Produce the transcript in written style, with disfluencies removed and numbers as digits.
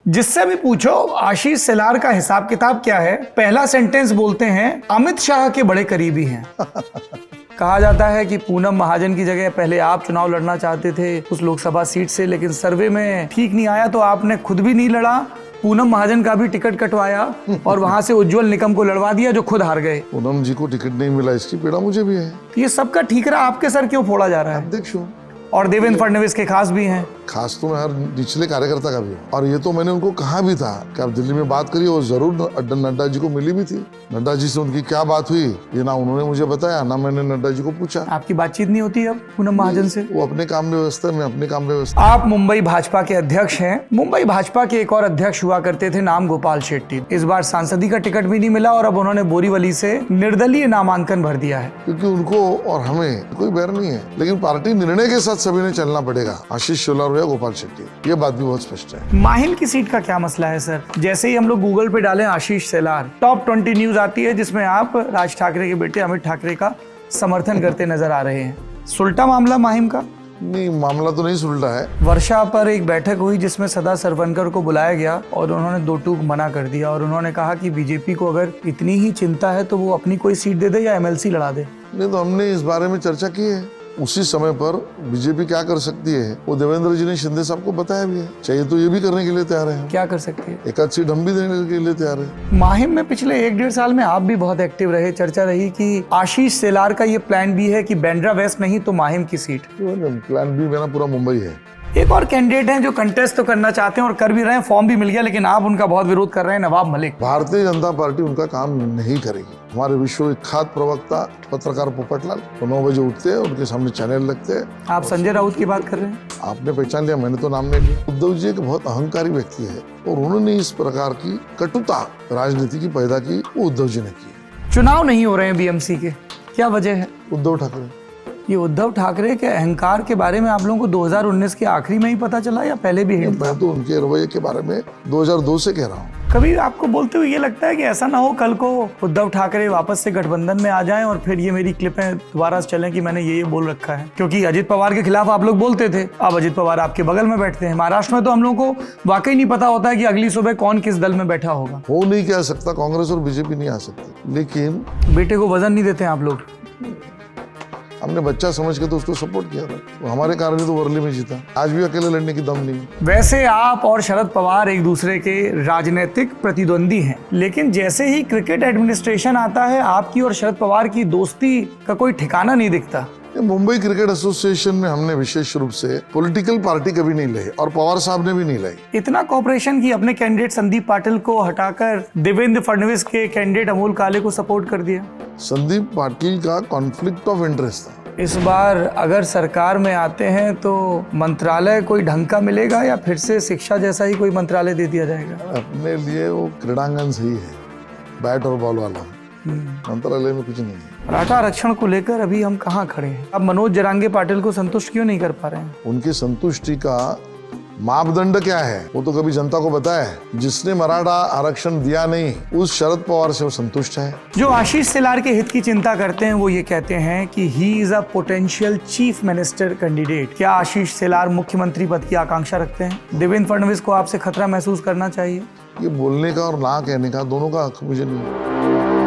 जिससे भी पूछो आशीष सेलार का हिसाब किताब क्या है, पहला सेंटेंस बोलते हैं अमित शाह के बड़े करीबी हैं। कहा जाता है कि पूनम महाजन की जगह पहले आप चुनाव लड़ना चाहते थे उस लोकसभा सीट से, लेकिन सर्वे में ठीक नहीं आया तो आपने खुद भी नहीं लड़ा, पूनम महाजन का भी टिकट कटवाया और वहां से उज्जवल निकम को लड़वा दिया जो खुद हार गए। पूनम जी को टिकट नहीं मिला, इसकी पीड़ा मुझे भी है। ये सबका ठीकरा आपके सर क्यों फोड़ा जा रहा है? अध्यक्ष हूँ और देवेंद्र फडणवीस के खास भी हैं। खास तो मैं हर निचले कार्यकर्ता का भी हूँ, और ये तो मैंने उनको कहा भी था कि आप दिल्ली में बात करिए, और जरूर नड्डा जी को मिली भी थी। नड्डा जी से उनकी क्या बात हुई ये ना उन्होंने मुझे बताया ना मैंने नड्डा जी को पूछा। आपकी बातचीत नहीं होती अब पूनम महाजन से? वो अपने काम में व्यस्त है, मैं अपने काम में व्यस्त। आप मुंबई भाजपा के अध्यक्ष हैं। मुंबई भाजपा के एक और अध्यक्ष हुआ करते थे, नाम गोपाल शेट्टी। इस बार सांसदी का टिकट भी नहीं मिला और अब उन्होंने बोरीवली से निर्दलीय नामांकन भर दिया है। क्योंकि उनको और हमें कोई बैर नहीं है, लेकिन पार्टी निर्णय के साथ सभी ने चलना पड़ेगा, आशीष सेलार या गोपाल शेट्टी, ये बात भी बहुत स्पष्ट है। माहिल की सीट का क्या मसला है सर? जैसे ही हम लोग गूगल पे डालें आशीष सेलार, टॉप 20 न्यूज आती है जिसमें आप राज ठाकरे के बेटे अमित ठाकरे का समर्थन करते नजर आ रहे हैं। सुलटा मामला माहिम का? नहीं, मामला तो नहीं सुलटा है। वर्षा पर एक बैठक हुई जिसमें सदा सरवनकर को बुलाया गया और उन्होंने दो टूक मना कर दिया और उन्होंने कहा कि बीजेपी को अगर इतनी ही चिंता है तो वो अपनी कोई सीट दे दे या एमएलसी लड़ा दे। नहीं, तो हमने इस बारे में चर्चा की है। उसी समय पर बीजेपी क्या कर सकती है वो देवेंद्र जी ने शिंदे साहब को बताया भी है। चाहिए तो ये भी करने के लिए तैयार है। क्या कर सकती है? एक आध सीट हम भी देने के लिए तैयार है। माहिम में पिछले 1-1.5 साल में आप भी बहुत एक्टिव रहे। चर्चा रही कि आशीष सेलार का ये प्लान भी है कि बांद्रा वेस्ट नहीं तो माहिम की सीट। प्लान बी मेरा पूरा मुंबई है। एक और कैंडिडेट हैं जो कंटेस्ट तो करना चाहते हैं और कर भी रहे हैं, फॉर्म भी मिल गया, लेकिन आप उनका बहुत विरोध कर रहे हैं, नवाब मलिक। भारतीय जनता पार्टी उनका काम नहीं करेगी। हमारे विश्वविख्यात प्रवक्ता पत्रकार पोपटलाल 9 बजे उठते हैं, उनके सामने चैनल लगते हैं। आप संजय राउत की बात कर रहे हैं? आपने पहचान लिया, मैंने तो नाम नहीं लिया। उद्धव जी एक बहुत अहंकारी व्यक्ति है और उन्होंने इस प्रकार की कटुता राजनीति की पैदा की, वो उद्धव जी ने की। चुनाव नहीं हो रहे हैं बीएमसी के, क्या वजह है? उद्धव ठाकरे। ये उद्धव ठाकरे के अहंकार के बारे में आप लोगों को 2019 के आखिरी में ही पता चला या पहले भी हिंट था? मैं तो उनके रवैये के बारे में 2002 से कह रहा हूँ। कभी आपको बोलते हुए ये लगता है कि ऐसा ना हो कल को उद्धव ठाकरे वापस से गठबंधन में आ जाएं और फिर ये मेरी क्लिपें दोबारा चलें कि मैंने ये बोल रखा है? क्योंकि अजित पवार के खिलाफ आप लोग बोलते थे, अब अजित पवार आपके बगल में बैठते हैं। महाराष्ट्र में तो हम लोगों को वाकई नहीं पता होता है कि अगली सुबह कौन किस दल में बैठा होगा। हो नहीं कह सकता, कांग्रेस और बीजेपी नहीं आ सकती, लेकिन बेटे को वजन नहीं देते आप लोग। हमने बच्चा समझ के तो उसको सपोर्ट किया था, तो हमारे कारण ही तो वर्ली में जीता। आज भी अकेले लड़ने की दम नहीं। वैसे आप और शरद पवार एक दूसरे के राजनीतिक प्रतिद्वंदी हैं, लेकिन जैसे ही क्रिकेट एडमिनिस्ट्रेशन आता है आपकी और शरद पवार की दोस्ती का कोई ठिकाना नहीं दिखता। मुंबई क्रिकेट एसोसिएशन में हमने विशेष रूप से पॉलिटिकल पार्टी कभी नहीं लाई और पवार साहब ने भी नहीं लाई। इतना कॉपरेशन की अपने कैंडिडेट संदीप पाटिल को हटाकर देवेंद्र फडणवीस के कैंडिडेट अमोल काले को सपोर्ट कर दिया। संदीप पाटिल का कॉन्फ्लिक्ट ऑफ इंटरेस्ट था। इस बार अगर सरकार में आते हैं तो मंत्रालय कोई ढंग का मिलेगा या फिर से शिक्षा जैसा ही कोई मंत्रालय दे दिया जाएगा? अपने लिए वो क्रीड़ांगन सही है, बैट और बॉल वाला। मंत्रालय में कुछ नहीं है। मराठा आरक्षण को लेकर अभी हम कहाँ खड़े हैं? अब मनोज जरांगे पाटिल को संतुष्ट क्यों नहीं कर पा रहे हैं? उनकी संतुष्टि का मापदंड क्या है वो तो कभी जनता को बताया है। जिसने मराठा आरक्षण दिया नहीं उस शरद पवार से वो संतुष्ट है। जो आशीष सेलार के हित की चिंता करते हैं वो ये कहते हैं कि he is a potential chief minister candidate. क्या आशीष सेलार मुख्यमंत्री पद की आकांक्षा रखते हैं? देवेंद्र फडणवीस को आपसे खतरा महसूस करना चाहिए? ये बोलने का और ना कहने का दोनों का हक मुझे नहीं है।